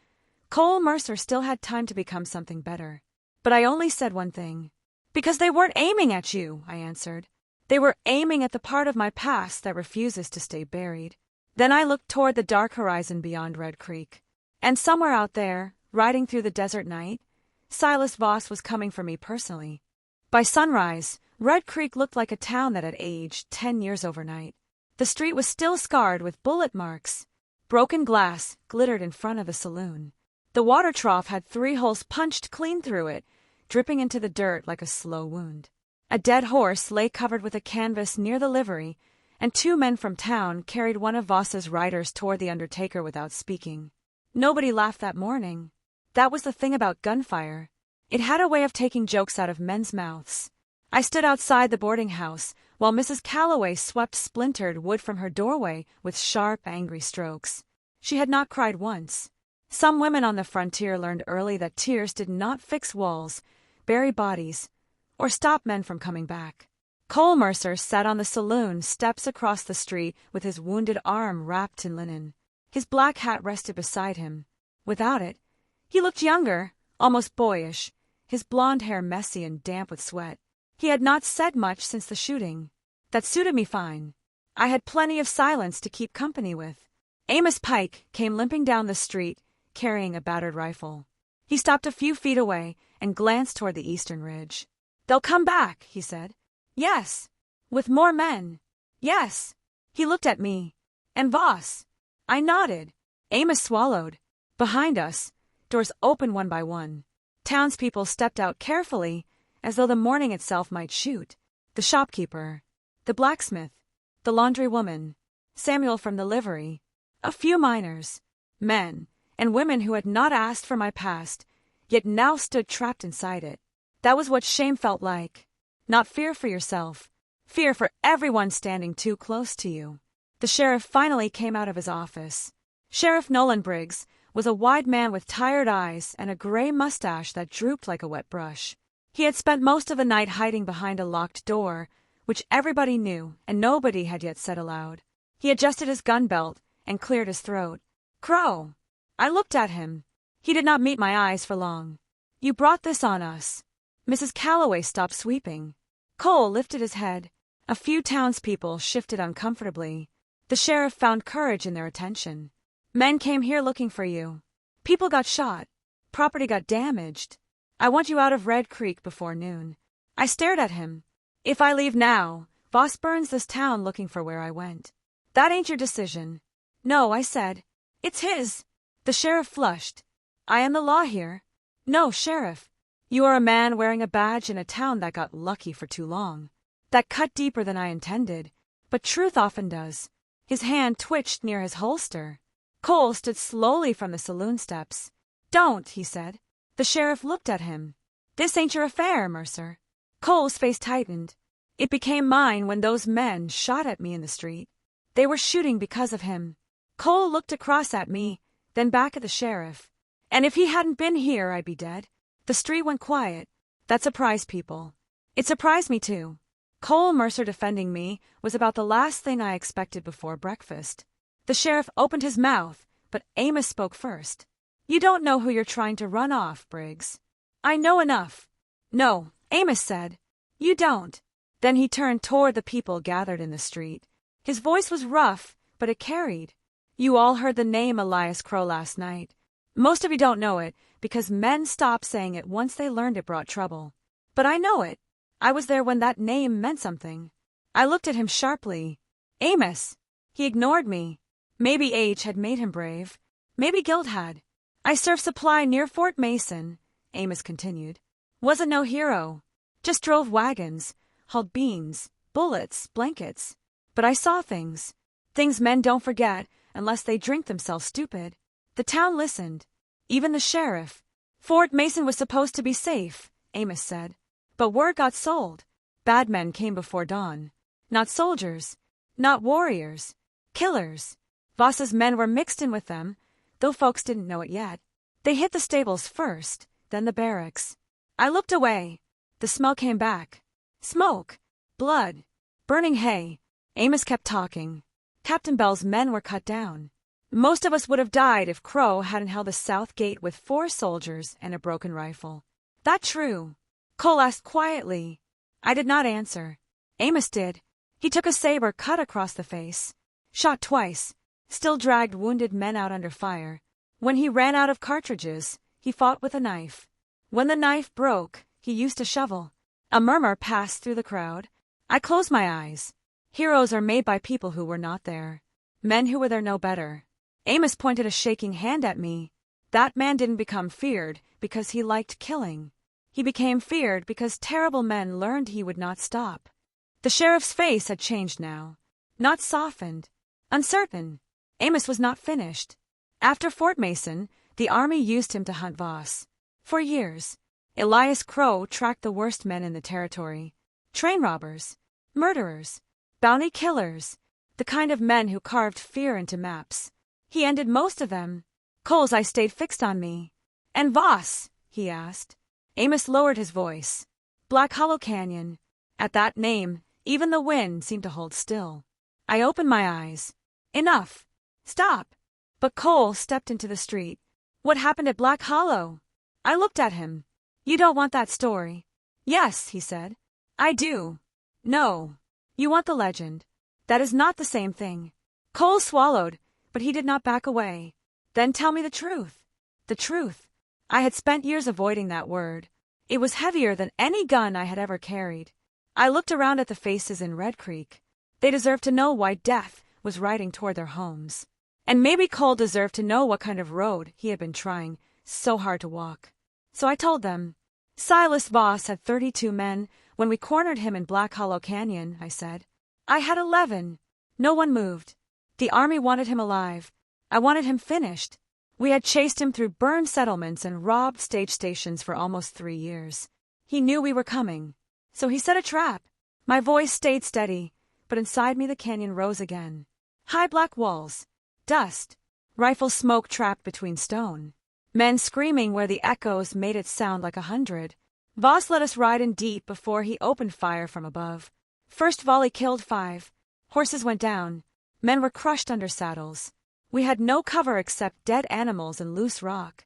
Cole Mercer still had time to become something better. But I only said one thing. Because they weren't aiming at you, I answered. They were aiming at the part of my past that refuses to stay buried. Then I looked toward the dark horizon beyond Red Creek. And somewhere out there, riding through the desert night, Silas Voss was coming for me personally. By sunrise, Red Creek looked like a town that had aged 10 years overnight. The street was still scarred with bullet marks. Broken glass glittered in front of the saloon. The water trough had 3 holes punched clean through it, dripping into the dirt like a slow wound. A dead horse lay covered with a canvas near the livery, and 2 men from town carried one of Voss's riders toward the undertaker without speaking. Nobody laughed that morning. That was the thing about gunfire. It had a way of taking jokes out of men's mouths. I stood outside the boarding house while Mrs. Calloway swept splintered wood from her doorway with sharp, angry strokes. She had not cried once. Some women on the frontier learned early that tears did not fix walls, bury bodies, or stop men from coming back. Cole Mercer sat on the saloon steps across the street with his wounded arm wrapped in linen. His black hat rested beside him. Without it, he looked younger, almost boyish, his blonde hair messy and damp with sweat. He had not said much since the shooting. That suited me fine. I had plenty of silence to keep company with. Amos Pike came limping down the street, carrying a battered rifle. He stopped a few feet away and glanced toward the eastern ridge. They'll come back, he said. Yes. With more men. Yes. He looked at me. And Voss. I nodded. Amos swallowed. Behind us, doors opened one by one. Townspeople stepped out carefully, as though the morning itself might shoot. The shopkeeper, the blacksmith, the laundrywoman, Samuel from the livery, a few miners, men, and women who had not asked for my past, yet now stood trapped inside it. That was what shame felt like. Not fear for yourself, fear for everyone standing too close to you. The sheriff finally came out of his office. Sheriff Nolan Briggs was a wide man with tired eyes and a gray mustache that drooped like a wet brush. He had spent most of the night hiding behind a locked door, which everybody knew and nobody had yet said aloud. He adjusted his gun belt and cleared his throat. Crow. I looked at him. He did not meet my eyes for long. You brought this on us. Mrs. Calloway stopped sweeping. Cole lifted his head. A few townspeople shifted uncomfortably. The sheriff found courage in their attention. Men came here looking for you. People got shot. Property got damaged. I want you out of Red Creek before noon. I stared at him. If I leave now, Voss burns this town looking for where I went. That ain't your decision. No, I said. It's his. The sheriff flushed. I am the law here. No, Sheriff. You are a man wearing a badge in a town that got lucky for too long. That cut deeper than I intended, but truth often does. His hand twitched near his holster. Cole stood slowly from the saloon steps. Don't, he said. The sheriff looked at him. This ain't your affair, Mercer. Cole's face tightened. It became mine when those men shot at me in the street. They were shooting because of him. Cole looked across at me, then back at the sheriff. And if he hadn't been here, I'd be dead. The street went quiet. That surprised people. It surprised me, too. Cole Mercer defending me was about the last thing I expected before breakfast. The sheriff opened his mouth, but Amos spoke first. You don't know who you're trying to run off, Briggs. I know enough. No, Amos said. You don't. Then he turned toward the people gathered in the street. His voice was rough, but it carried. You all heard the name Elias Crow last night. Most of you don't know it, because men stopped saying it once they learned it brought trouble. But I know it. I was there when that name meant something. I looked at him sharply. Amos. He ignored me. Maybe age had made him brave. Maybe guilt had. I served supply near Fort Mason, Amos continued. Wasn't no hero. Just drove wagons, hauled beans, bullets, blankets. But I saw things. Things men don't forget unless they drink themselves stupid. The town listened. Even the sheriff. Fort Mason was supposed to be safe, Amos said. But word got sold. Bad men came before dawn. Not soldiers. Not warriors. Killers. Voss's men were mixed in with them, though folks didn't know it yet. They hit the stables first, then the barracks. I looked away. The smell came back. Smoke. Blood. Burning hay. Amos kept talking. Captain Bell's men were cut down. Most of us would have died if Crow hadn't held the south gate with 4 soldiers and a broken rifle. That true? Cole asked quietly. I did not answer. Amos did. He took a saber cut across the face. Shot twice. Still dragged wounded men out under fire. When he ran out of cartridges, he fought with a knife. When the knife broke, he used a shovel. A murmur passed through the crowd. I closed my eyes. Heroes are made by people who were not there. Men who were there know better. Amos pointed a shaking hand at me. That man didn't become feared because he liked killing. He became feared because terrible men learned he would not stop. The sheriff's face had changed now. Not softened. Uncertain. Amos was not finished. After Fort Mason, the army used him to hunt Voss. For years, Elias Crow tracked the worst men in the territory. Train robbers. Murderers. Bounty killers. The kind of men who carved fear into maps. He ended most of them. Cole's eye stayed fixed on me. And Voss? He asked. Amos lowered his voice. Black Hollow Canyon. At that name, even the wind seemed to hold still. I opened my eyes. Enough. Stop. But Cole stepped into the street. What happened at Black Hollow? I looked at him. You don't want that story. Yes, he said. I do. No. You want the legend. That is not the same thing. Cole swallowed, but he did not back away. Then tell me the truth. The truth. I had spent years avoiding that word. It was heavier than any gun I had ever carried. I looked around at the faces in Red Creek. They deserved to know why death was riding toward their homes. And maybe Cole deserved to know what kind of road he had been trying so hard to walk. So I told them. Silas Voss had 32 men when we cornered him in Black Hollow Canyon, I said. I had 11. No one moved. The army wanted him alive. I wanted him finished. We had chased him through burned settlements and robbed stage stations for almost 3 years. He knew we were coming. So he set a trap. My voice stayed steady, but inside me the canyon rose again. High black walls. Dust. Rifle smoke trapped between stone. Men screaming where the echoes made it sound like 100. Voss let us ride in deep before he opened fire from above. First volley killed 5. Horses went down. Men were crushed under saddles. We had no cover except dead animals and loose rock.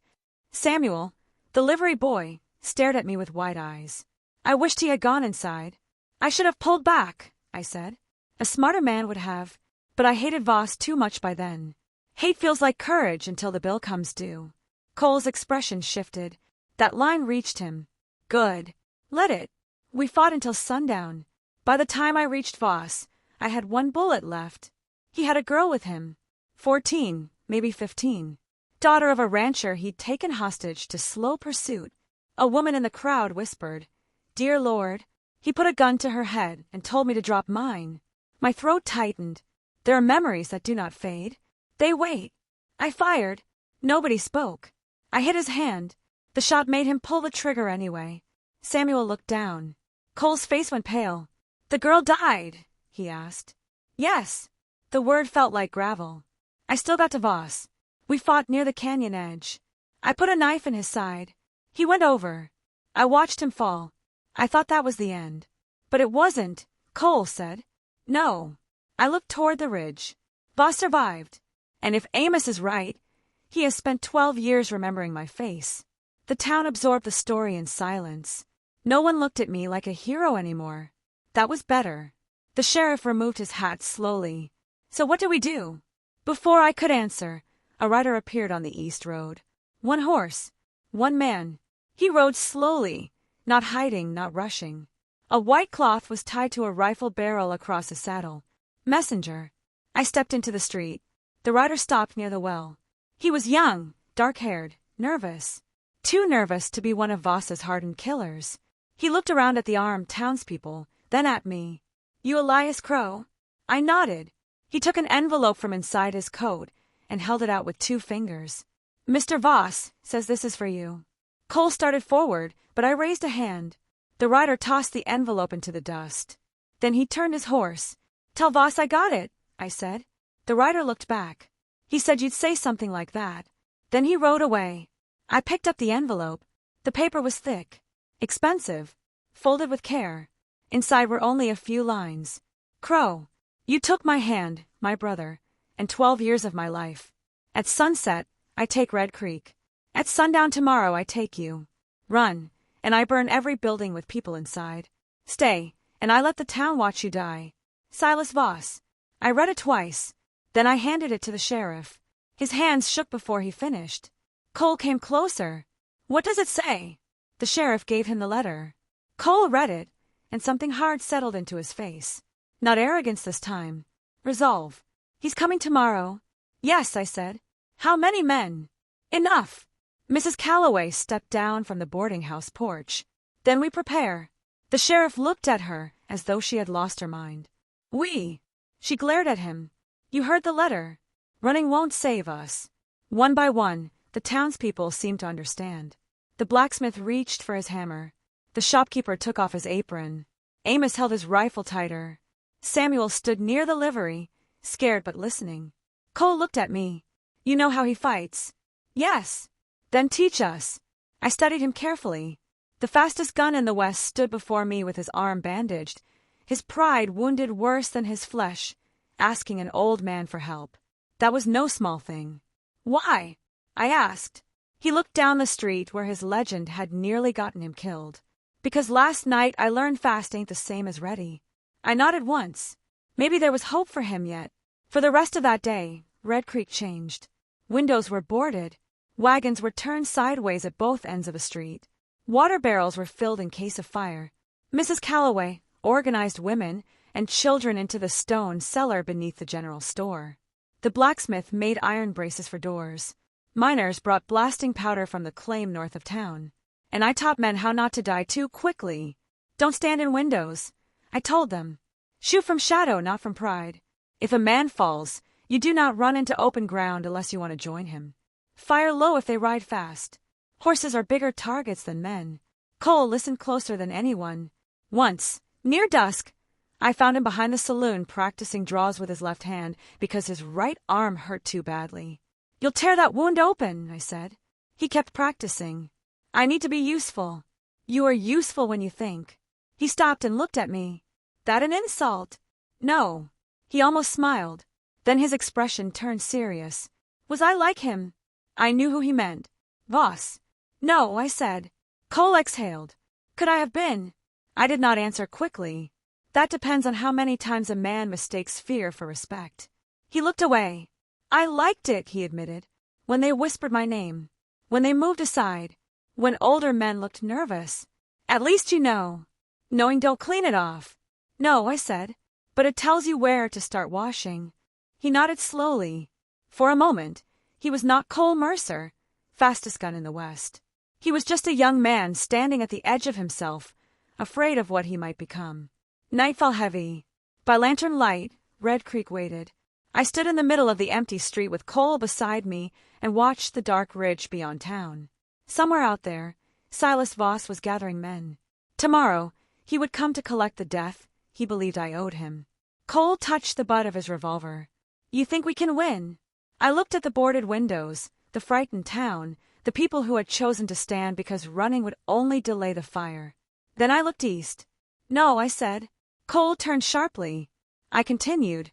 Samuel, the livery boy, stared at me with wide eyes. I wished he had gone inside. I should have pulled back, I said. A smarter man would have, but I hated Voss too much by then. Hate feels like courage until the bill comes due. Cole's expression shifted. That line reached him. Good. Let it. We fought until sundown. By the time I reached Voss, I had 1 bullet left. He had a girl with him. 14, maybe 15. Daughter of a rancher he'd taken hostage to slow pursuit. A woman in the crowd whispered, "Dear Lord." He put a gun to her head and told me to drop mine. My throat tightened. There are memories that do not fade. They wait. I fired. Nobody spoke. I hit his hand. The shot made him pull the trigger anyway. Samuel looked down. Cole's face went pale. "The girl died?" he asked. "Yes." The word felt like gravel. I still got to Voss. We fought near the canyon edge. I put a knife in his side. He went over. I watched him fall. I thought that was the end. But it wasn't, Cole said. No. I looked toward the ridge. Voss survived. And if Amos is right, he has spent 12 years remembering my face. The town absorbed the story in silence. No one looked at me like a hero anymore. That was better. The sheriff removed his hat slowly. "So what do we do?" Before I could answer, a rider appeared on the east road. 1 horse. 1 man. He rode slowly, not hiding, not rushing. A white cloth was tied to a rifle barrel across his saddle. Messenger. I stepped into the street. The rider stopped near the well. He was young, dark-haired, nervous. Too nervous to be one of Voss's hardened killers. He looked around at the armed townspeople, then at me. "You Elias Crow?" I nodded. He took an envelope from inside his coat and held it out with 2 fingers. "Mr. Voss says this is for you." Cole started forward, but I raised a hand. The rider tossed the envelope into the dust. Then he turned his horse. "Tell Voss I got it," I said. The rider looked back. "He said you'd say something like that." Then he rode away. I picked up the envelope. The paper was thick, expensive, folded with care. Inside were only a few lines. "Crow, you took my hand, my brother, and 12 years of my life. At sunset, I take Red Creek. At sundown tomorrow, I take you. Run, and I burn every building with people inside. Stay, and I let the town watch you die. Silas Voss." I read it twice. Then I handed it to the sheriff. His hands shook before he finished. Cole came closer. "What does it say?" The sheriff gave him the letter. Cole read it, and something hard settled into his face. Not arrogance this time. Resolve. "He's coming tomorrow." "Yes," I said. "How many men?" "Enough." Mrs. Calloway stepped down from the boarding house porch. "Then we prepare." The sheriff looked at her as though she had lost her mind. "We." She glared at him. "You heard the letter. Running won't save us." One by one, the townspeople seemed to understand. The blacksmith reached for his hammer. The shopkeeper took off his apron. Amos held his rifle tighter. Samuel stood near the livery, scared but listening. Cole looked at me. "You know how he fights?" "Yes." "Then teach us." I studied him carefully. The fastest gun in the West stood before me with his arm bandaged, his pride wounded worse than his flesh, asking an old man for help. That was no small thing. "Why?" I asked. He looked down the street where his legend had nearly gotten him killed. "Because last night I learned fast ain't the same as ready." I nodded once. Maybe there was hope for him yet. For the rest of that day, Red Creek changed. Windows were boarded. Wagons were turned sideways at both ends of a street. Water barrels were filled in case of fire. Mrs. Calloway organized women and children into the stone cellar beneath the general store. The blacksmith made iron braces for doors. Miners brought blasting powder from the claim north of town. And I taught men how not to die too quickly. "Don't stand in windows," I told them. "Shoot from shadow, not from pride. If a man falls, you do not run into open ground unless you want to join him. Fire low if they ride fast. Horses are bigger targets than men." Cole listened closer than anyone. Once, near dusk, I found him behind the saloon practicing draws with his left hand because his right arm hurt too badly. "You'll tear that wound open," I said. He kept practicing. "I need to be useful." "You are useful when you think." He stopped and looked at me. "That an insult?" "No." He almost smiled. Then his expression turned serious. Was I like him? I knew who he meant. "Voss." "No," I said. Cole exhaled. "Could I have been?" I did not answer quickly. That depends on how many times a man mistakes fear for respect. He looked away. I liked it, he admitted. When they whispered my name. When they moved aside. When older men looked nervous. At least you know. Knowing don't clean it off. No, I said. But it tells you where to start washing. He nodded slowly. For a moment, he was not Cole Mercer, fastest gun in the West. He was just a young man standing at the edge of himself, afraid of what he might become. Night fell heavy. By lantern light, Red Creek waited. I stood in the middle of the empty street with Cole beside me and watched the dark ridge beyond town. Somewhere out there, Silas Voss was gathering men. Tomorrow, he would come to collect the death he believed I owed him. Cole touched the butt of his revolver. You think we can win? I looked at the boarded windows, the frightened town, the people who had chosen to stand because running would only delay the fire. Then I looked east. No, I said. Cole turned sharply. I continued.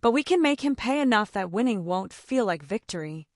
But we can make him pay enough that winning won't feel like victory.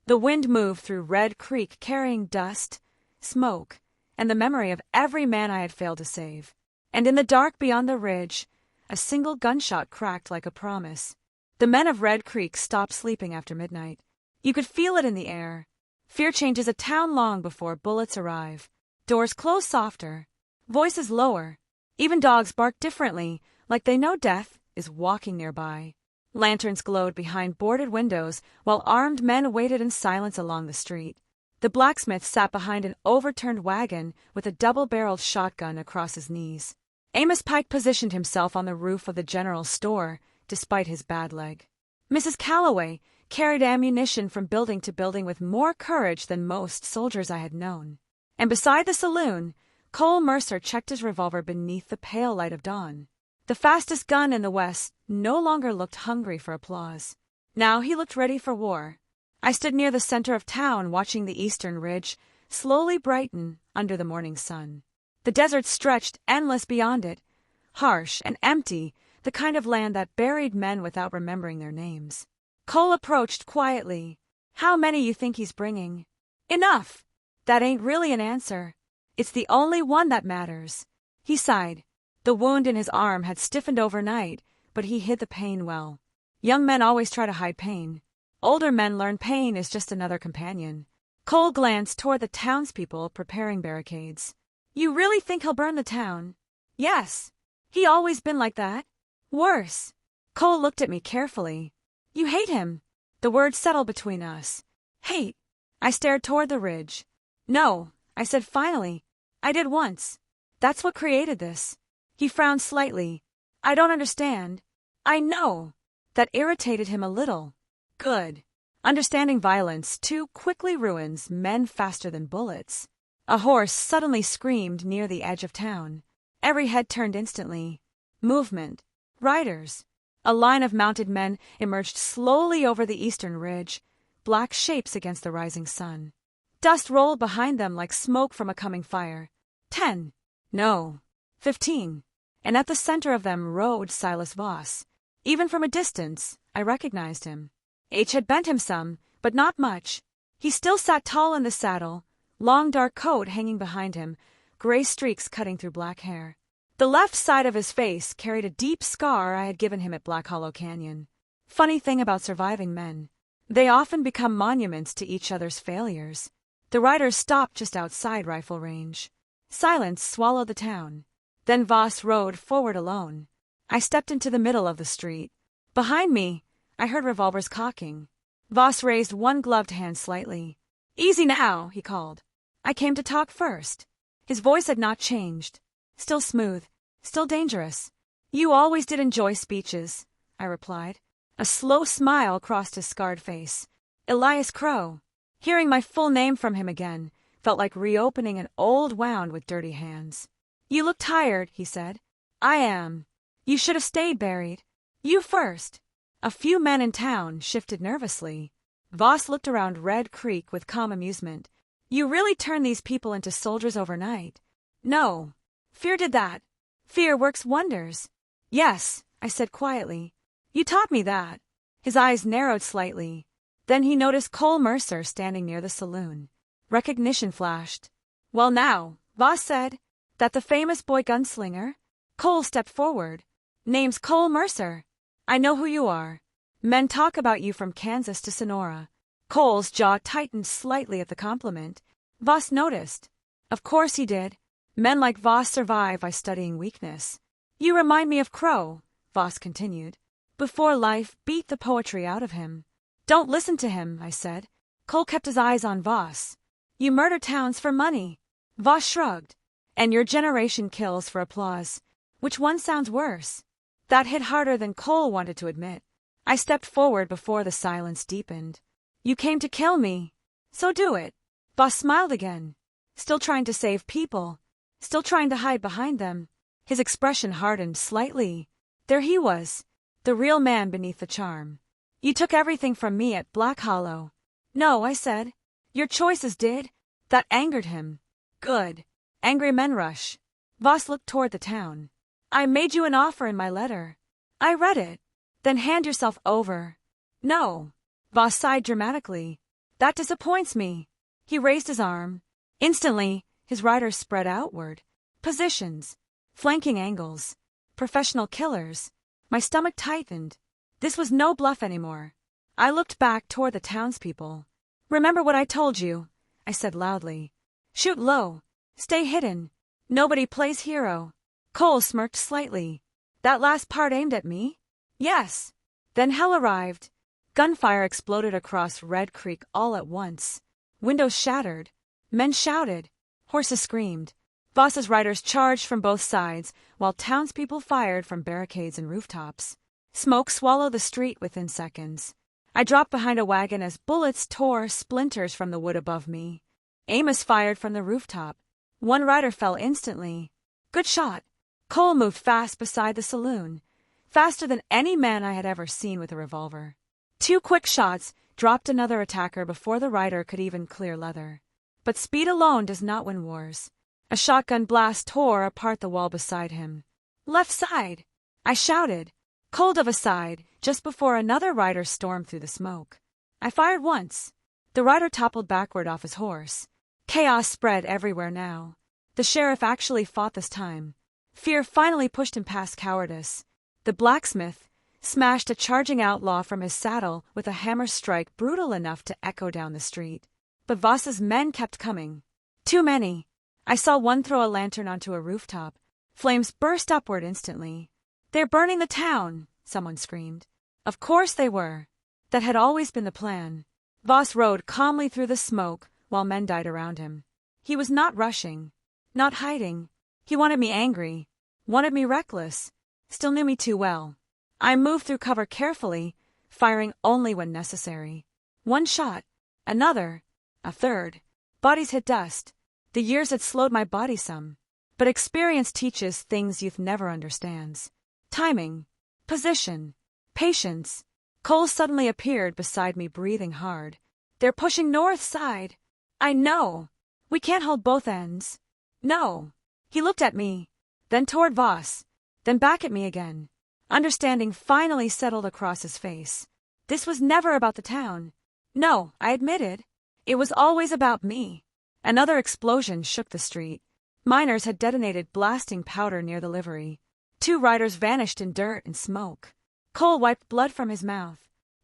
The wind moved through Red Creek carrying dust, smoke, and the memory of every man I had failed to save. And in the dark beyond the ridge, a single gunshot cracked like a promise. The men of Red Creek stopped sleeping after midnight. You could feel it in the air. Fear changes a town long before bullets arrive. Doors close softer, voices lower. Even dogs bark differently, like they know death is walking nearby. Lanterns glowed behind boarded windows while armed men waited in silence along the street. The blacksmith sat behind an overturned wagon with a double-barreled shotgun across his knees. Amos Pike positioned himself on the roof of the general store, despite his bad leg. Mrs. Calloway carried ammunition from building to building with more courage than most soldiers I had known. And beside the saloon, Cole Mercer checked his revolver beneath the pale light of dawn. The fastest gun in the West no longer looked hungry for applause. Now he looked ready for war. I stood near the center of town watching the eastern ridge slowly brighten under the morning sun. The desert stretched endless beyond it, harsh and empty, the kind of land that buried men without remembering their names. Cole approached quietly. How many you think he's bringing? Enough! That ain't really an answer. It's the only one that matters. He sighed. The wound in his arm had stiffened overnight, but he hid the pain well. Young men always try to hide pain. Older men learn pain is just another companion. Cole glanced toward the townspeople preparing barricades. You really think he'll burn the town? Yes. He always been like that. Worse. Cole looked at me carefully. You hate him. The words settled between us. Hate. I stared toward the ridge. No, I said finally. I did once. That's what created this. He frowned slightly. I don't understand. I know. That irritated him a little. Good. Understanding violence too quickly ruins men faster than bullets. A horse suddenly screamed near the edge of town. Every head turned instantly. Movement. Riders. A line of mounted men emerged slowly over the eastern ridge, black shapes against the rising sun. Dust rolled behind them like smoke from a coming fire. 10. No. 15. And at the center of them rode Silas Voss. Even from a distance, I recognized him. H had bent him some, but not much. He still sat tall in the saddle, long dark coat hanging behind him, gray streaks cutting through black hair. The left side of his face carried a deep scar I had given him at Black Hollow Canyon. Funny thing about surviving men. They often become monuments to each other's failures. The riders stopped just outside rifle range. Silence swallowed the town. Then Voss rode forward alone. I stepped into the middle of the street. Behind me, I heard revolvers cocking. Voss raised one gloved hand slightly. Easy now, he called. I came to talk first. His voice had not changed. Still smooth, still dangerous. You always did enjoy speeches, I replied. A slow smile crossed his scarred face. Elias Crow. Hearing my full name from him again felt like reopening an old wound with dirty hands. You look tired, he said. I am. You should have stayed buried. You first. A few men in town shifted nervously. Voss looked around Red Creek with calm amusement. You really turned these people into soldiers overnight. No. Fear did that. Fear works wonders. Yes, I said quietly. You taught me that. His eyes narrowed slightly. Then he noticed Cole Mercer standing near the saloon. Recognition flashed. Well now, Voss said, That the famous boy gunslinger? Cole stepped forward. Name's Cole Mercer. I know who you are. Men talk about you from Kansas to Sonora. Cole's jaw tightened slightly at the compliment. Voss noticed. Of course he did. Men like Voss survive by studying weakness. You remind me of Crow, Voss continued. Before life beat the poetry out of him. Don't listen to him, I said. Cole kept his eyes on Voss. You murder towns for money. Voss shrugged. And your generation kills for applause. Which one sounds worse? That hit harder than Cole wanted to admit. I stepped forward before the silence deepened. You came to kill me. So do it. Voss smiled again. Still trying to save people. Still trying to hide behind them. His expression hardened slightly. There he was. The real man beneath the charm. You took everything from me at Black Hollow. No, I said. Your choices did. That angered him. Good. Angry men rush. Voss looked toward the town. I made you an offer in my letter. I read it. Then hand yourself over. No. Voss sighed dramatically. That disappoints me. He raised his arm. Instantly, his riders spread outward. Positions. Flanking angles. Professional killers. My stomach tightened. This was no bluff anymore. I looked back toward the townspeople. Remember what I told you, I said loudly. Shoot low. Stay hidden. Nobody plays hero. Cole smirked slightly. That last part aimed at me? Yes. Then hell arrived. Gunfire exploded across Red Creek all at once. Windows shattered. Men shouted. Horses screamed. Voss's riders charged from both sides, while townspeople fired from barricades and rooftops. Smoke swallowed the street within seconds. I dropped behind a wagon as bullets tore splinters from the wood above me. Amos fired from the rooftop. One rider fell instantly. Good shot. Cole moved fast beside the saloon, faster than any man I had ever seen with a revolver. 2 quick shots dropped another attacker before the rider could even clear leather. But speed alone does not win wars. A shotgun blast tore apart the wall beside him. Left side! I shouted. Cole dove aside, just before another rider stormed through the smoke. I fired once. The rider toppled backward off his horse. Chaos spread everywhere now. The sheriff actually fought this time. Fear finally pushed him past cowardice. The blacksmith smashed a charging outlaw from his saddle with a hammer strike brutal enough to echo down the street. But Voss's men kept coming. Too many. I saw one throw a lantern onto a rooftop. Flames burst upward instantly. They're burning the town, someone screamed. Of course they were. That had always been the plan. Voss rode calmly through the smoke while men died around him. He was not rushing, not hiding. He wanted me angry, wanted me reckless, still knew me too well. I moved through cover carefully, firing only when necessary. One shot, another, a third. Bodies hit dust. The years had slowed my body some. But experience teaches things youth never understands. Timing, position, patience. Cole suddenly appeared beside me, breathing hard. They're pushing north side. I know. We can't hold both ends. No. He looked at me, then toward Voss, then back at me again. Understanding finally settled across his face. This was never about the town. No, I admitted. It was always about me. Another explosion shook the street. Miners had detonated blasting powder near the livery. 2 riders vanished in dirt and smoke. Cole wiped blood from his mouth.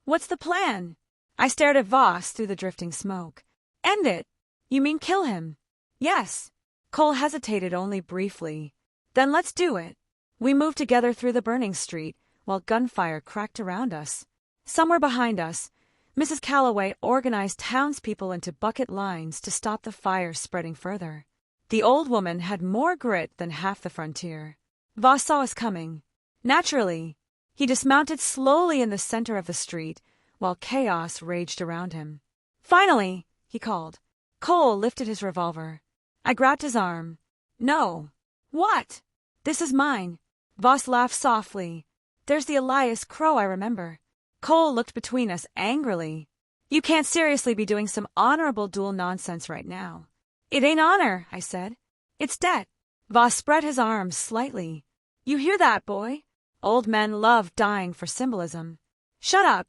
What's the plan? I stared at Voss through the drifting smoke. End it. You mean kill him? Yes. Cole hesitated only briefly. Then let's do it. We moved together through the burning street, while gunfire cracked around us. Somewhere behind us, Mrs. Calloway organized townspeople into bucket lines to stop the fire spreading further. The old woman had more grit than half the frontier. Voss saw us coming. Naturally, he dismounted slowly in the center of the street, while chaos raged around him. Finally, he called. Cole lifted his revolver. I grabbed his arm. No. What? This is mine. Voss laughed softly. There's the Elias Crow I remember. Cole looked between us angrily. You can't seriously be doing some honorable duel nonsense right now. It ain't honor, I said. It's debt. Voss spread his arms slightly. You hear that, boy? Old men love dying for symbolism. Shut up.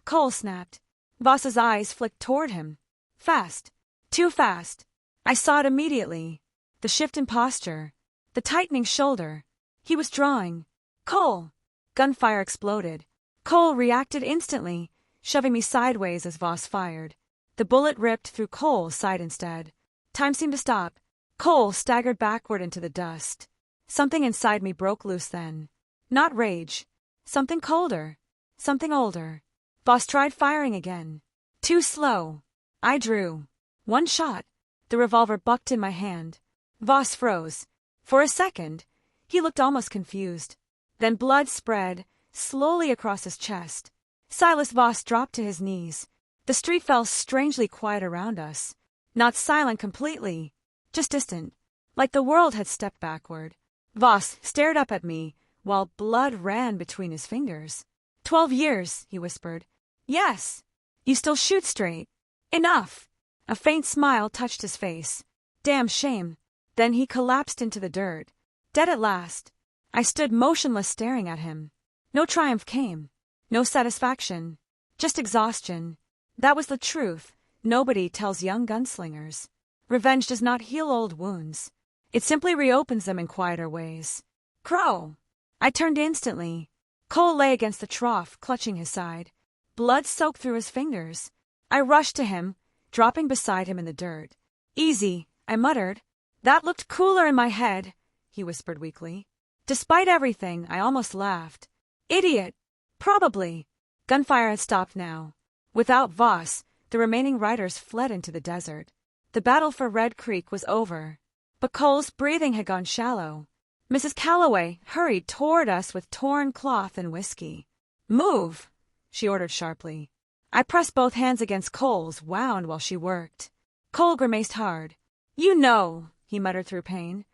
Cole snapped. Voss's eyes flicked toward him. Fast. Too fast. I saw it immediately. The shift in posture, the tightening shoulder. He was drawing. Cole! Gunfire exploded. Cole reacted instantly, shoving me sideways as Voss fired. The bullet ripped through Cole's side instead. Time seemed to stop. Cole staggered backward into the dust. Something inside me broke loose then. Not rage. Something colder. Something older. Voss tried firing again. Too slow. I drew. One shot. The revolver bucked in my hand. Voss froze. For a second, he looked almost confused. Then blood spread slowly across his chest. Silas Voss dropped to his knees. The street felt strangely quiet around us. Not silent completely, just distant, like the world had stepped backward. Voss stared up at me, while blood ran between his fingers. 12 years, he whispered. Yes. You still shoot straight. Enough. A faint smile touched his face. Damn shame. Then he collapsed into the dirt. Dead at last. I stood motionless staring at him. No triumph came. No satisfaction. Just exhaustion. That was the truth. Nobody tells young gunslingers. Revenge does not heal old wounds. It simply reopens them in quieter ways. Crow! I turned instantly. Cole lay against the trough, clutching his side. Blood soaked through his fingers. I rushed to him, dropping beside him in the dirt. Easy, I muttered. That looked cooler in my head, he whispered weakly. Despite everything, I almost laughed. Idiot! Probably. Gunfire had stopped now. Without Voss, the remaining riders fled into the desert. The battle for Red Creek was over. But Cole's breathing had gone shallow. Mrs. Calloway hurried toward us with torn cloth and whiskey. Move, she ordered sharply. I pressed both hands against Cole's, wound while she worked. Cole grimaced hard. You know, he muttered through pain.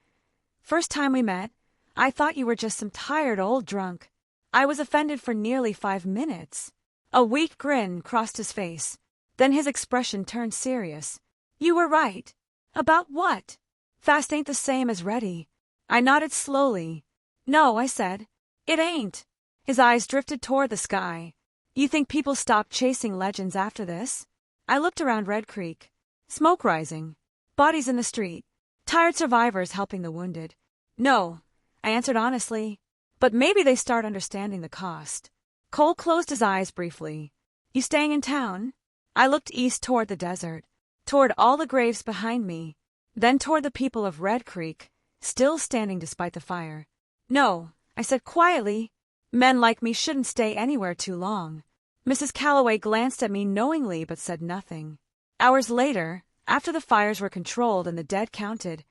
First time we met, I thought you were just some tired old drunk. I was offended for nearly 5 minutes. A weak grin crossed his face. Then his expression turned serious. You were right. About what? Fast ain't the same as ready. I nodded slowly. No, I said. It ain't. His eyes drifted toward the sky. You think people stopped chasing legends after this? I looked around Red Creek. Smoke rising. Bodies in the street. Tired survivors helping the wounded. No, I answered honestly. But maybe they start understanding the cost. Cole closed his eyes briefly. You staying in town? I looked east toward the desert, toward all the graves behind me, then toward the people of Red Creek, still standing despite the fire. No, I said quietly. Men like me shouldn't stay anywhere too long. Mrs. Calloway glanced at me knowingly but said nothing. Hours later, after the fires were controlled and the dead counted,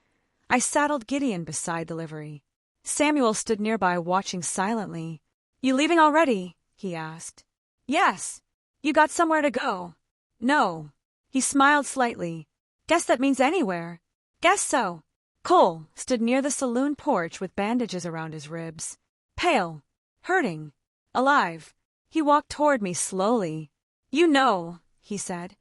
I saddled Gideon beside the livery. Samuel stood nearby watching silently. You leaving already? He asked. Yes. You got somewhere to go? No. He smiled slightly. Guess that means anywhere. Guess so. Cole stood near the saloon porch with bandages around his ribs. Pale. Hurting. Alive. He walked toward me slowly. You know, he said.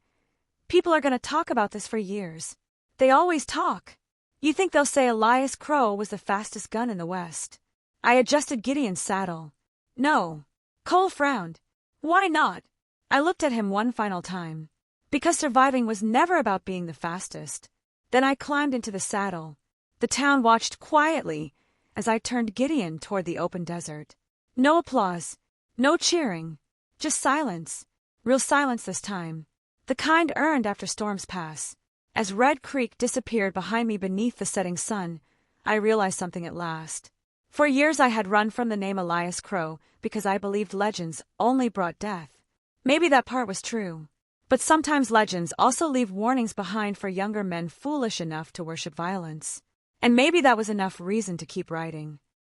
People are going to talk about this for years. They always talk. You think they'll say Elias Crow was the fastest gun in the West. I adjusted Gideon's saddle. No. Cole frowned. Why not? I looked at him one final time. Because surviving was never about being the fastest. Then I climbed into the saddle. The town watched quietly as I turned Gideon toward the open desert. No applause. No cheering. Just silence. Real silence this time. The kind earned after storms pass. As Red Creek disappeared behind me beneath the setting sun, I realized something at last. For years I had run from the name Elias Crow because I believed legends only brought death. Maybe that part was true. But sometimes legends also leave warnings behind for younger men foolish enough to worship violence. And maybe that was enough reason to keep writing.